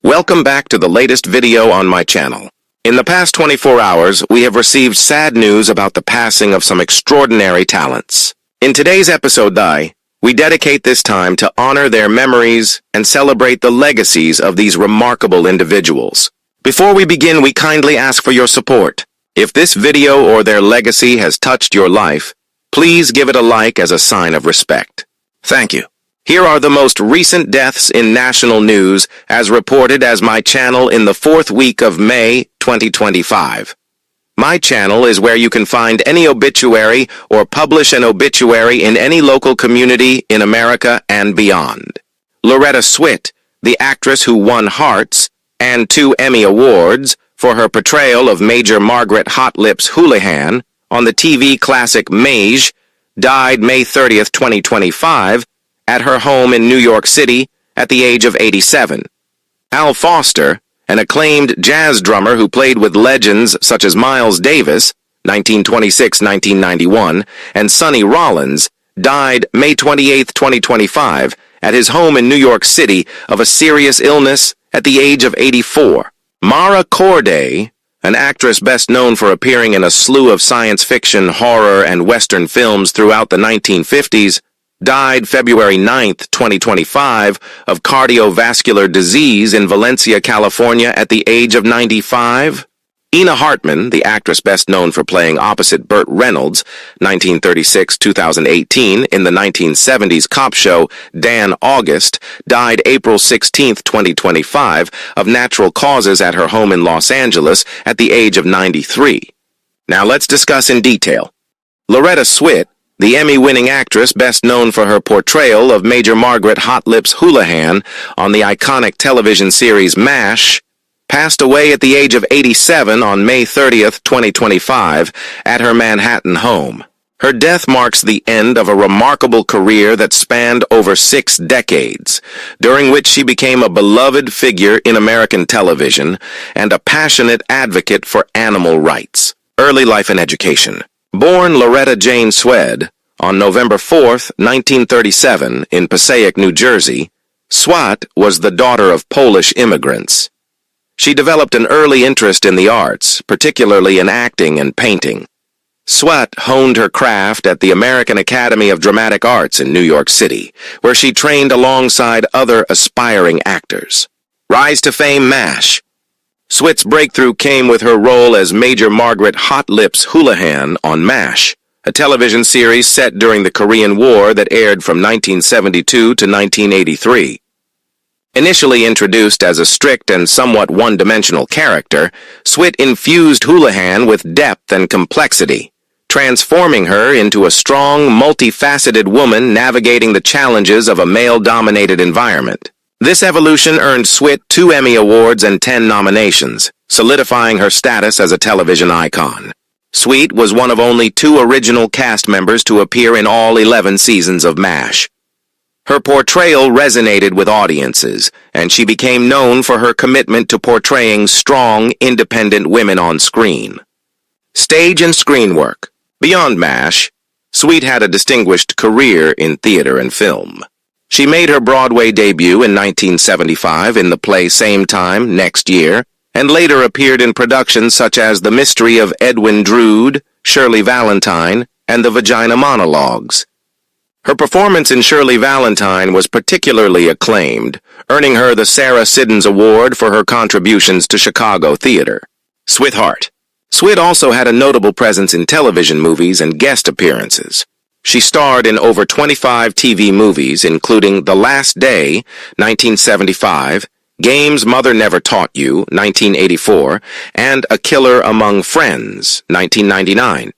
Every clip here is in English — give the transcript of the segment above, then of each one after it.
Welcome back to the latest video on my channel. In the past 24 hours, we have received sad news about the passing of some extraordinary talents. In today's episode, we dedicate this time to honor their memories and celebrate the legacies of these remarkable individuals. Before we begin, we kindly ask for your support. If this video or their legacy has touched your life, please give it a like as a sign of respect. Thank you. Here are the most recent deaths in national news as reported as my channel in the 4th week of May 2025. My channel is where you can find any obituary or publish an obituary in any local community in America and beyond. Loretta Swit, the actress who won hearts and 2 Emmy Awards for her portrayal of Major Margaret Hot Lips Houlihan on the TV classic Major, died May 30th, 2025, at her home in New York City at the age of 87. Al Foster, an acclaimed jazz drummer who played with legends such as Miles Davis, 1926-1991, and Sonny Rollins, died May 28, 2025, at his home in New York City of a serious illness at the age of 84. Mara Corday, an actress best known for appearing in a slew of science fiction, horror, and Western films throughout the 1950s, died February 9, 2025, of cardiovascular disease in Valencia, California at the age of 95. Ina Hartman, the actress best known for playing opposite Burt Reynolds, 1936-2018, in the 1970s cop show Dan August, died April 16, 2025, of natural causes at her home in Los Angeles at the age of 93. Now let's discuss in detail. Loretta Swit, the Emmy-winning actress best known for her portrayal of Major Margaret Hot Lips Houlihan on the iconic television series MASH, passed away at the age of 87 on May 30th, 2025, at her Manhattan home. Her death marks the end of a remarkable career that spanned over 6 decades, during which she became a beloved figure in American television and a passionate advocate for animal rights. Early life and education. Born Loretta Jane Swit on November 4, 1937, in Passaic, New Jersey, Swit was the daughter of Polish immigrants. She developed an early interest in the arts, particularly in acting and painting. Swit honed her craft at the American Academy of Dramatic Arts in New York City, where she trained alongside other aspiring actors. Rise to fame MASH. Swit's breakthrough came with her role as Major Margaret Hot Lips Houlihan on MASH, a television series set during the Korean War that aired from 1972 to 1983. Initially introduced as a strict and somewhat one-dimensional character, Swit infused Houlihan with depth and complexity, transforming her into a strong, multifaceted woman navigating the challenges of a male-dominated environment. This evolution earned Swit 2 Emmy Awards and 10 nominations, solidifying her status as a television icon. Swit was one of only 2 original cast members to appear in all 11 seasons of MASH. Her portrayal resonated with audiences, and she became known for her commitment to portraying strong, independent women on screen. Stage and screen work. Beyond MASH, Swit had a distinguished career in theater and film. She made her Broadway debut in 1975 in the play Same Time Next Year, and later appeared in productions such as The Mystery of Edwin Drood, Shirley Valentine, and The Vagina Monologues. Her performance in Shirley Valentine was particularly acclaimed, earning her the Sarah Siddons Award for her contributions to Chicago theater. Swit. Swit also had a notable presence in television movies and guest appearances. She starred in over 25 TV movies, including The Last Day, 1975, Games Mother Never Taught You, 1984, and A Killer Among Friends, 1999.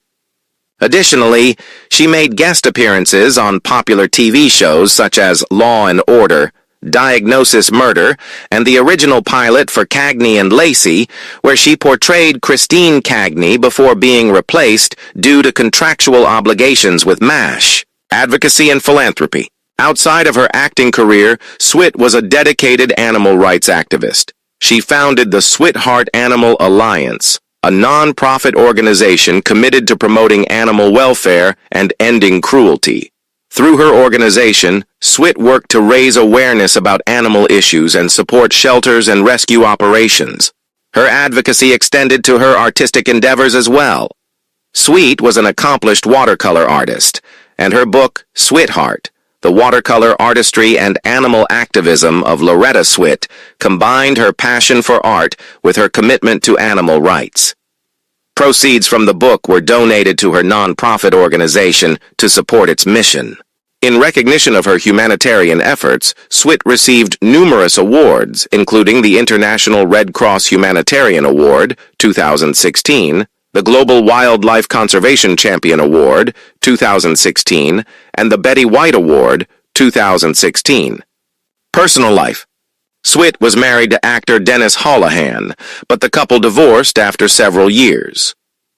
Additionally, she made guest appearances on popular TV shows such as Law and Order, Diagnosis Murder, and the original pilot for Cagney and Lacey, where she portrayed Christine Cagney before being replaced due to contractual obligations with MASH. Advocacy and philanthropy. Outside of her acting career, Swit was a dedicated animal rights activist. She founded the Sweetheart Animal Alliance, a non-profit organization committed to promoting animal welfare and ending cruelty. Through her organization, Swit worked to raise awareness about animal issues and support shelters and rescue operations. Her advocacy extended to her artistic endeavors as well. Swit was an accomplished watercolor artist, and her book, Switheart, The Watercolor Artistry and Animal Activism of Loretta Swit, combined her passion for art with her commitment to animal rights. Proceeds from the book were donated to her non-profit organization to support its mission. In recognition of her humanitarian efforts, Swit received numerous awards, including the International Red Cross Humanitarian Award, 2016, the Global Wildlife Conservation Champion Award, 2016, and the Betty White Award, 2016. Personal life. Swit was married to actor Dennis Houlihan, but the couple divorced after several years.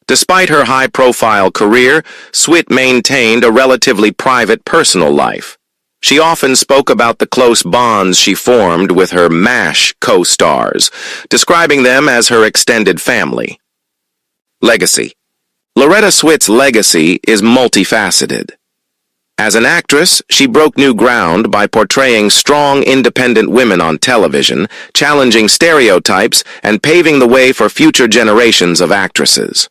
Despite her high-profile career, Swit maintained a relatively private personal life. She often spoke about the close bonds she formed with her MASH co-stars, describing them as her extended family. Legacy. Loretta Swit's legacy is multifaceted. As an actress, she broke new ground by portraying strong, independent women on television, challenging stereotypes, and paving the way for future generations of actresses.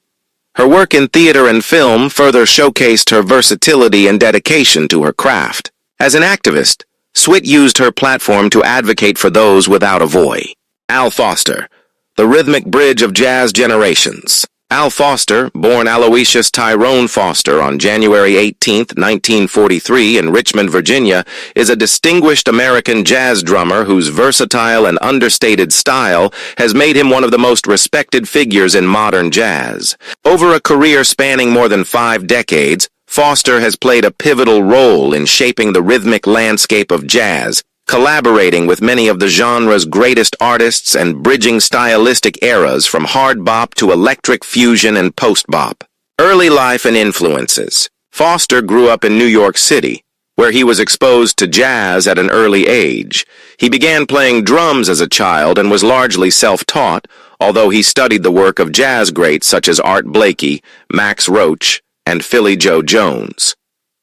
Her work in theater and film further showcased her versatility and dedication to her craft. As an activist, Swit used her platform to advocate for those without a voice. Al Foster, the rhythmic bridge of jazz generations. Al Foster, born Aloysius Tyrone Foster on January 18, 1943 in Richmond, Virginia, is a distinguished American jazz drummer whose versatile and understated style has made him one of the most respected figures in modern jazz. Over a career spanning more than 5 decades, Foster has played a pivotal role in shaping the rhythmic landscape of jazz, collaborating with many of the genre's greatest artists and bridging stylistic eras from hard bop to electric fusion and post-bop. Early life and influences. Foster grew up in New York City, where he was exposed to jazz at an early age. He began playing drums as a child and was largely self-taught, although he studied the work of jazz greats such as Art Blakey, Max Roach, and Philly Joe Jones.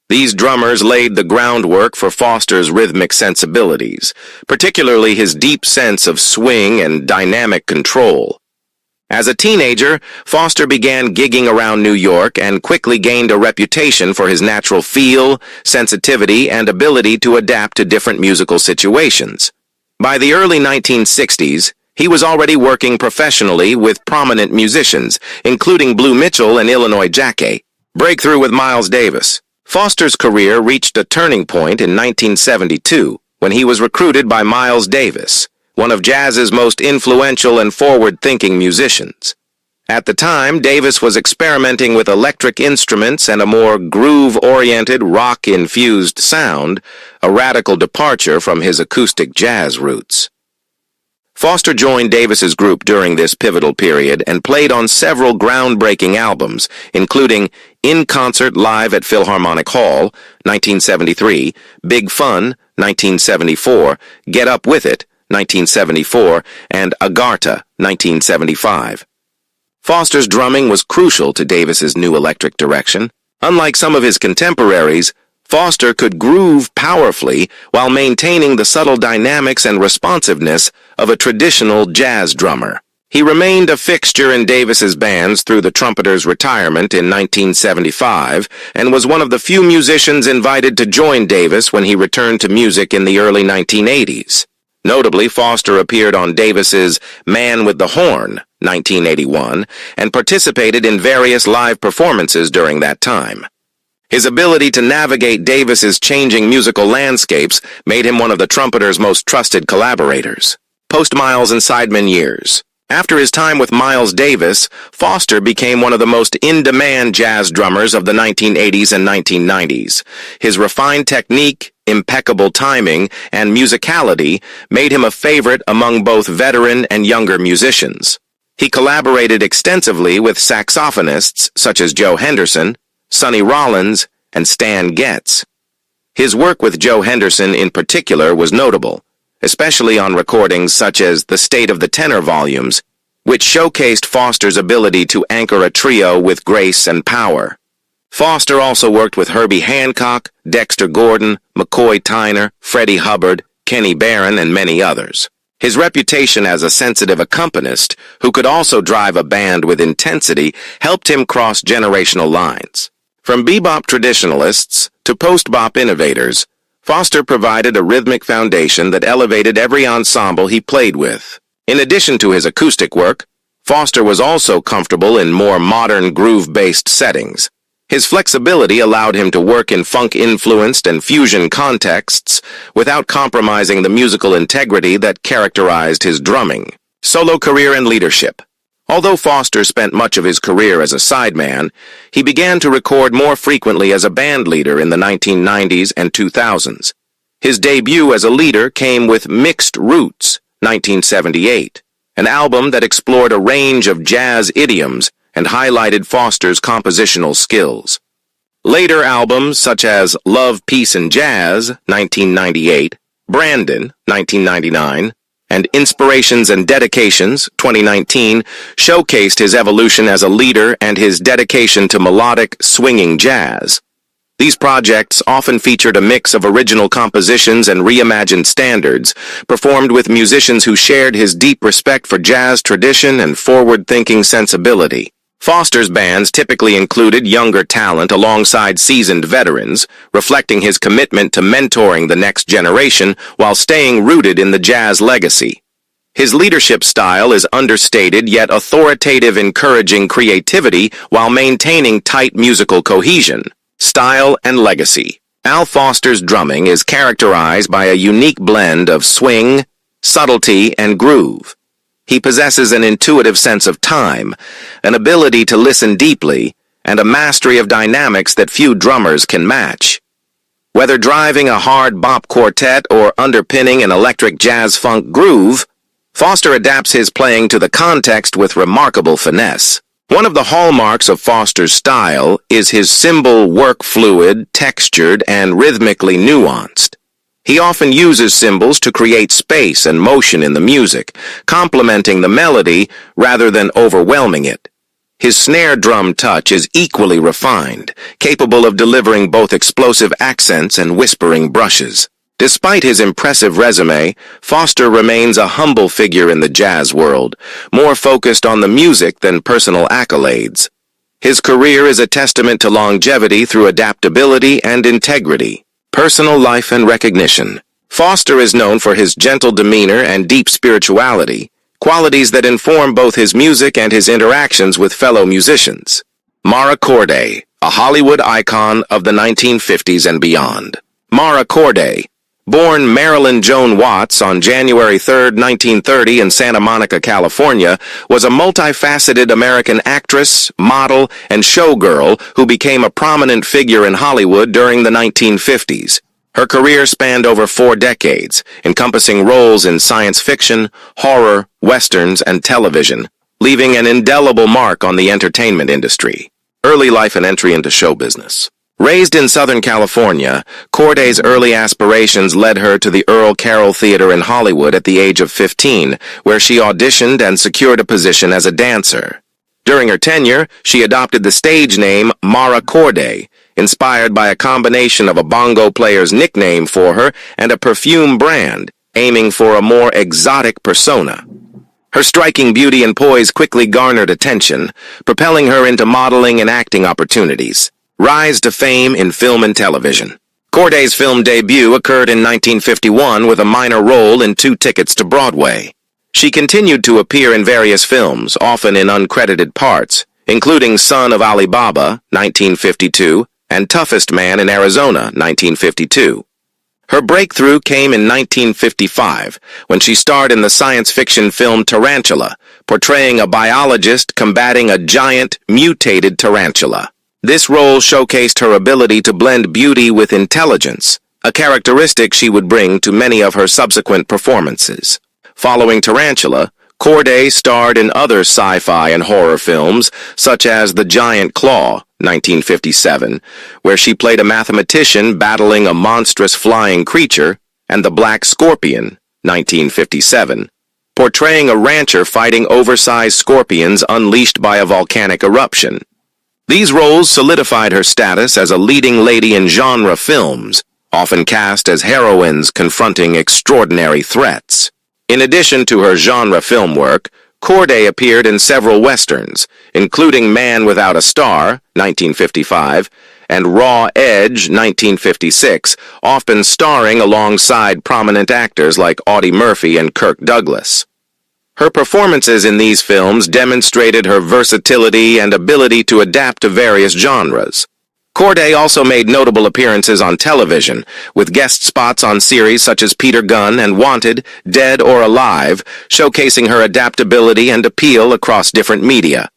These drummers laid the groundwork for Foster's rhythmic sensibilities, particularly his deep sense of swing and dynamic control. As a teenager, Foster began gigging around New York and quickly gained a reputation for his natural feel, sensitivity, and ability to adapt to different musical situations. By the early 1960s, he was already working professionally with prominent musicians, including Blue Mitchell and Illinois Jackie. Breakthrough with Miles Davis. Foster's career reached a turning point in 1972 when he was recruited by Miles Davis, one of jazz's most influential and forward-thinking musicians. At the time, Davis was experimenting with electric instruments and a more groove-oriented, rock-infused sound, a radical departure from his acoustic jazz roots. Foster joined Davis's group during this pivotal period and played on several groundbreaking albums, including In Concert Live at Philharmonic Hall, 1973, Big Fun, 1974, Get Up With It, 1974, and Agartha, 1975. Foster's drumming was crucial to Davis's new electric direction. Unlike some of his contemporaries, Foster could groove powerfully while maintaining the subtle dynamics and responsiveness of a traditional jazz drummer. He remained a fixture in Davis's bands through the trumpeter's retirement in 1975 and was one of the few musicians invited to join Davis when he returned to music in the early 1980s. Notably, Foster appeared on Davis's Man with the Horn, 1981, and participated in various live performances during that time. His ability to navigate Davis's changing musical landscapes made him one of the trumpeter's most trusted collaborators. Post-Miles and Sidemen years. After his time with Miles Davis, Foster became one of the most in-demand jazz drummers of the 1980s and 1990s. His refined technique, impeccable timing, and musicality made him a favorite among both veteran and younger musicians. He collaborated extensively with saxophonists such as Joe Henderson, Sonny Rollins, and Stan Getz. His work with Joe Henderson in particular was notable, especially on recordings such as The State of the Tenor volumes, which showcased Foster's ability to anchor a trio with grace and power. Foster also worked with Herbie Hancock, Dexter Gordon, McCoy Tyner, Freddie Hubbard, Kenny Barron, and many others. His reputation as a sensitive accompanist, who could also drive a band with intensity, helped him cross generational lines. From bebop traditionalists to post-bop innovators, Foster provided a rhythmic foundation that elevated every ensemble he played with. In addition to his acoustic work, Foster was also comfortable in more modern groove-based settings. His flexibility allowed him to work in funk-influenced and fusion contexts without compromising the musical integrity that characterized his drumming. Solo career and leadership. Although Foster spent much of his career as a sideman, he began to record more frequently as a band leader in the 1990s and 2000s. His debut as a leader came with Mixed Roots, 1978, an album that explored a range of jazz idioms and highlighted Foster's compositional skills. Later albums such as Love, Peace, and Jazz, 1998, Brandon, 1999, and Inspirations and Dedications, 2019, showcased his evolution as a leader and his dedication to melodic, swinging jazz. These projects often featured a mix of original compositions and reimagined standards, performed with musicians who shared his deep respect for jazz tradition and forward-thinking sensibility. Foster's bands typically included younger talent alongside seasoned veterans, reflecting his commitment to mentoring the next generation while staying rooted in the jazz legacy. His leadership style is understated yet authoritative, encouraging creativity while maintaining tight musical cohesion. Style and legacy. Al Foster's drumming is characterized by a unique blend of swing, subtlety, and groove. He possesses an intuitive sense of time, an ability to listen deeply, and a mastery of dynamics that few drummers can match. Whether driving a hard bop quartet or underpinning an electric jazz-funk groove, Foster adapts his playing to the context with remarkable finesse. One of the hallmarks of Foster's style is his cymbal work fluid, textured, and rhythmically nuanced. He often uses cymbals to create space and motion in the music, complementing the melody rather than overwhelming it. His snare drum touch is equally refined, capable of delivering both explosive accents and whispering brushes. Despite his impressive resume, Foster remains a humble figure in the jazz world, more focused on the music than personal accolades. His career is a testament to longevity through adaptability and integrity. Personal life and recognition. Foster is known for his gentle demeanor and deep spirituality, qualities that inform both his music and his interactions with fellow musicians. Mara Corday, a Hollywood icon of the 1950s and beyond. Mara Corday, born Marilyn Joan Watts on January 3, 1930 in Santa Monica, California, was a multifaceted American actress, model, and showgirl who became a prominent figure in Hollywood during the 1950s. Her career spanned over 4 decades, encompassing roles in science fiction, horror, westerns, and television, leaving an indelible mark on the entertainment industry. Early life and entry into show business. Raised in Southern California, Corday's early aspirations led her to the Earl Carroll Theater in Hollywood at the age of 15, where she auditioned and secured a position as a dancer. During her tenure, she adopted the stage name Mara Corday, inspired by a combination of a bongo player's nickname for her and a perfume brand, aiming for a more exotic persona. Her striking beauty and poise quickly garnered attention, propelling her into modeling and acting opportunities. Rise to fame in film and television. Corday's film debut occurred in 1951 with a minor role in 2 Tickets to Broadway. She continued to appear in various films, often in uncredited parts, including Son of Ali Baba, 1952, and Toughest Man in Arizona, 1952. Her breakthrough came in 1955, when she starred in the science fiction film Tarantula, portraying a biologist combating a giant, mutated tarantula. This role showcased her ability to blend beauty with intelligence, a characteristic she would bring to many of her subsequent performances. Following Tarantula, Corday starred in other sci-fi and horror films, such as The Giant Claw, 1957, where she played a mathematician battling a monstrous flying creature, and The Black Scorpion, 1957, portraying a rancher fighting oversized scorpions unleashed by a volcanic eruption. These roles solidified her status as a leading lady in genre films, often cast as heroines confronting extraordinary threats. In addition to her genre film work, Corday appeared in several westerns, including Man Without a Star, 1955, and Raw Edge, 1956, often starring alongside prominent actors like Audie Murphy and Kirk Douglas. Her performances in these films demonstrated her versatility and ability to adapt to various genres. Corday also made notable appearances on television, with guest spots on series such as Peter Gunn and Wanted, Dead or Alive, showcasing her adaptability and appeal across different media.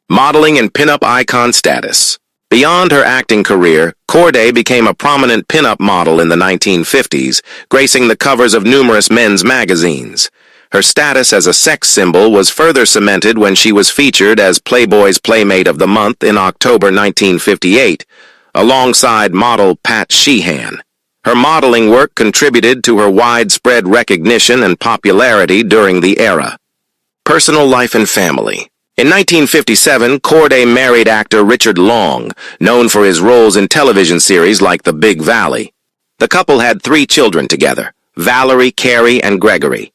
Modeling and pinup icon status. Beyond her acting career, Corday became a prominent pinup model in the 1950s, gracing the covers of numerous men's magazines. Her status as a sex symbol was further cemented when she was featured as Playboy's Playmate of the Month in October 1958, alongside model Pat Sheehan. Her modeling work contributed to her widespread recognition and popularity during the era. Personal life and family. In 1957, Corday married actor Richard Long, known for his roles in television series like The Big Valley. The couple had 3 children together, Valerie, Carrie, and Gregory.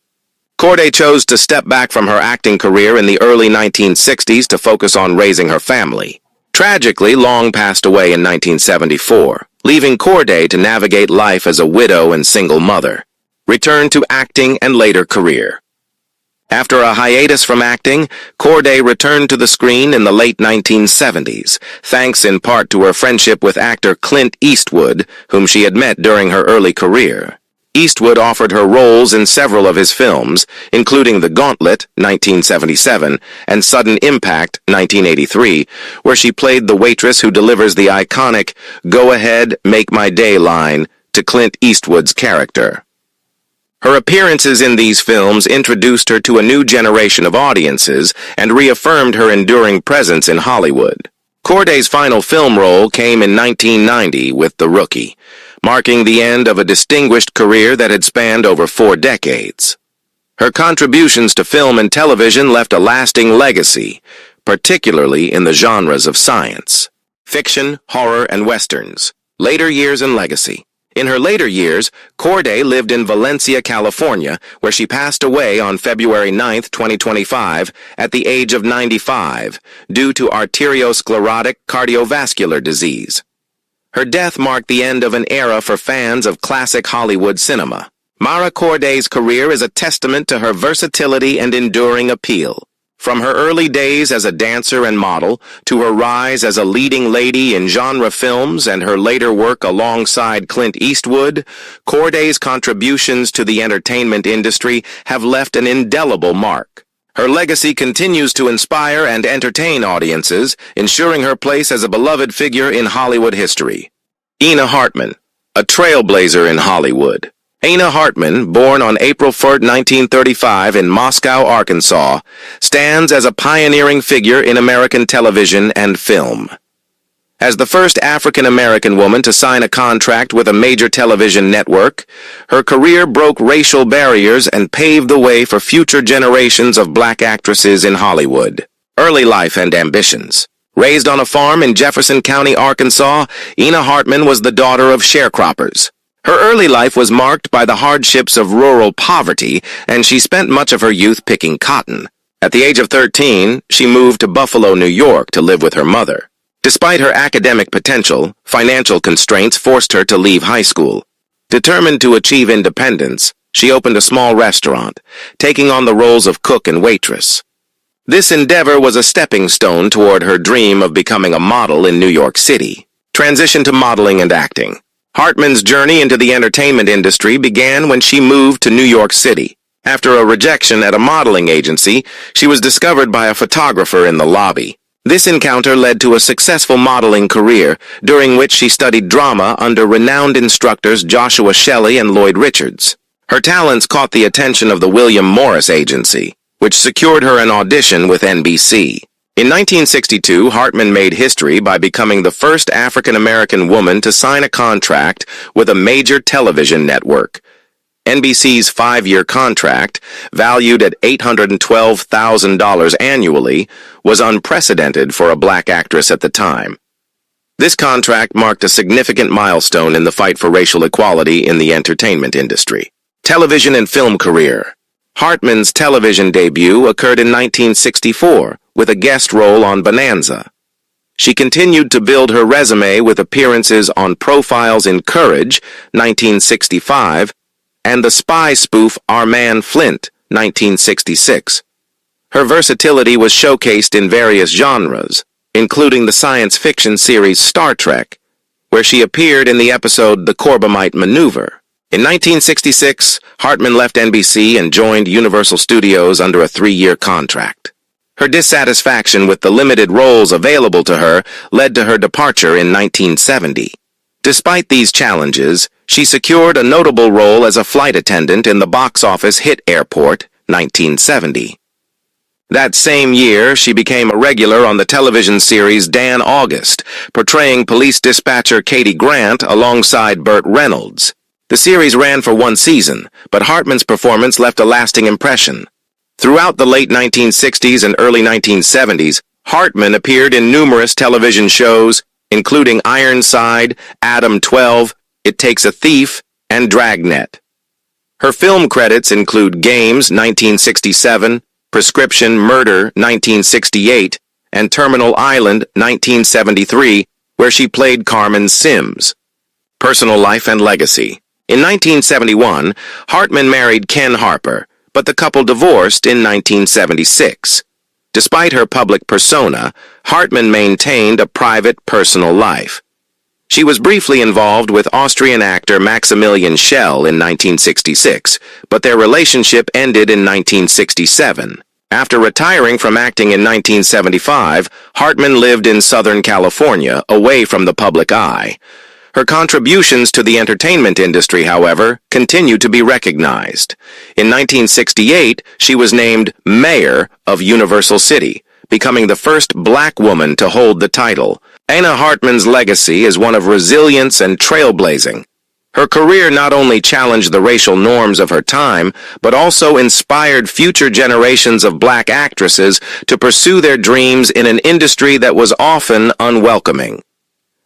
Corday chose to step back from her acting career in the early 1960s to focus on raising her family. Tragically, Long passed away in 1974, leaving Corday to navigate life as a widow and single mother. Return to acting and later career. After a hiatus from acting, Corday returned to the screen in the late 1970s, thanks in part to her friendship with actor Clint Eastwood, whom she had met during her early career. Eastwood offered her roles in several of his films, including The Gauntlet, 1977, and Sudden Impact, 1983, where she played the waitress who delivers the iconic "Go ahead, make my day" line to Clint Eastwood's character. Her appearances in these films introduced her to a new generation of audiences and reaffirmed her enduring presence in Hollywood. Corday's final film role came in 1990 with The Rookie, marking the end of a distinguished career that had spanned over 4 decades. Her contributions to film and television left a lasting legacy, particularly in the genres of science, fiction, horror, and westerns. Later years and legacy. In her later years, Corday lived in Valencia, California, where she passed away on February 9, 2025, at the age of 95, due to arteriosclerotic cardiovascular disease. Her death marked the end of an era for fans of classic Hollywood cinema. Mara Corday's career is a testament to her versatility and enduring appeal. From her early days as a dancer and model, to her rise as a leading lady in genre films and her later work alongside Clint Eastwood, Corday's contributions to the entertainment industry have left an indelible mark. Her legacy continues to inspire and entertain audiences, ensuring her place as a beloved figure in Hollywood history. Ina Hartman, a trailblazer in Hollywood. Ina Hartman, born on April 4, 1935 in Moscow, Arkansas, stands as a pioneering figure in American television and film. As the first African-American woman to sign a contract with a major television network, her career broke racial barriers and paved the way for future generations of black actresses in Hollywood. Early life and ambitions. Raised on a farm in Jefferson County, Arkansas, Ina Hartman was the daughter of sharecroppers. Her early life was marked by the hardships of rural poverty, and she spent much of her youth picking cotton. At the age of 13, she moved to Buffalo, New York to live with her mother. Despite her academic potential, financial constraints forced her to leave high school. Determined to achieve independence, she opened a small restaurant, taking on the roles of cook and waitress. This endeavor was a stepping stone toward her dream of becoming a model in New York City. Transition to modeling and acting. Hartman's journey into the entertainment industry began when she moved to New York City. After a rejection at a modeling agency, she was discovered by a photographer in the lobby. This encounter led to a successful modeling career, during which she studied drama under renowned instructors Joshua Shelley and Lloyd Richards. Her talents caught the attention of the William Morris Agency, which secured her an audition with NBC. In 1962, Hartman made history by becoming the first African-American woman to sign a contract with a major television network. NBC's 5-year contract, valued at $812,000 annually, was unprecedented for a black actress at the time. This contract marked a significant milestone in the fight for racial equality in the entertainment industry. Television and film career. Hartman's television debut occurred in 1964 with a guest role on Bonanza. She continued to build her resume with appearances on Profiles in Courage, 1965, and the spy spoof Our Man Flint, 1966. Her versatility was showcased in various genres, including the science fiction series Star Trek, where she appeared in the episode The Corbomite Maneuver. In 1966, Hartman left NBC and joined Universal Studios under a 3-year contract. Her dissatisfaction with the limited roles available to her led to her departure in 1970. Despite these challenges, she secured a notable role as a flight attendant in the box office hit Airport, 1970. That same year, she became a regular on the television series Dan August, portraying police dispatcher Cady Grant alongside Burt Reynolds. The series ran for 1 season, but Hartman's performance left a lasting impression. Throughout the late 1960s and early 1970s, Hartman appeared in numerous television shows, including Ironside, Adam 12, It Takes a Thief, and Dragnet. Her film credits include Games, 1967, Prescription Murder, 1968, and Terminal Island, 1973, where she played Carmen Sims. Personal life and legacy. In 1971, Hartman married Ken Harper, but the couple divorced in 1976. Despite her public persona, Hartman maintained a private, personal life. She was briefly involved with Austrian actor Maximilian Schell in 1966, but their relationship ended in 1967. After retiring from acting in 1975, Hartman lived in Southern California, away from the public eye. Her contributions to the entertainment industry, however, continue to be recognized. In 1968, she was named Mayor of Universal City, becoming the first black woman to hold the title. Ana Hartman's legacy is one of resilience and trailblazing. Her career not only challenged the racial norms of her time, but also inspired future generations of black actresses to pursue their dreams in an industry that was often unwelcoming.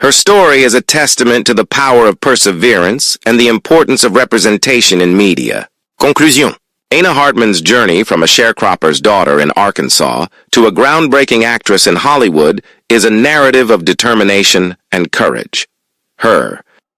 Her story is a testament to the power of perseverance and the importance of representation in media. Conclusion. Ana Hartman's journey from a sharecropper's daughter in Arkansas to a groundbreaking actress in Hollywood is a narrative of determination and courage. Her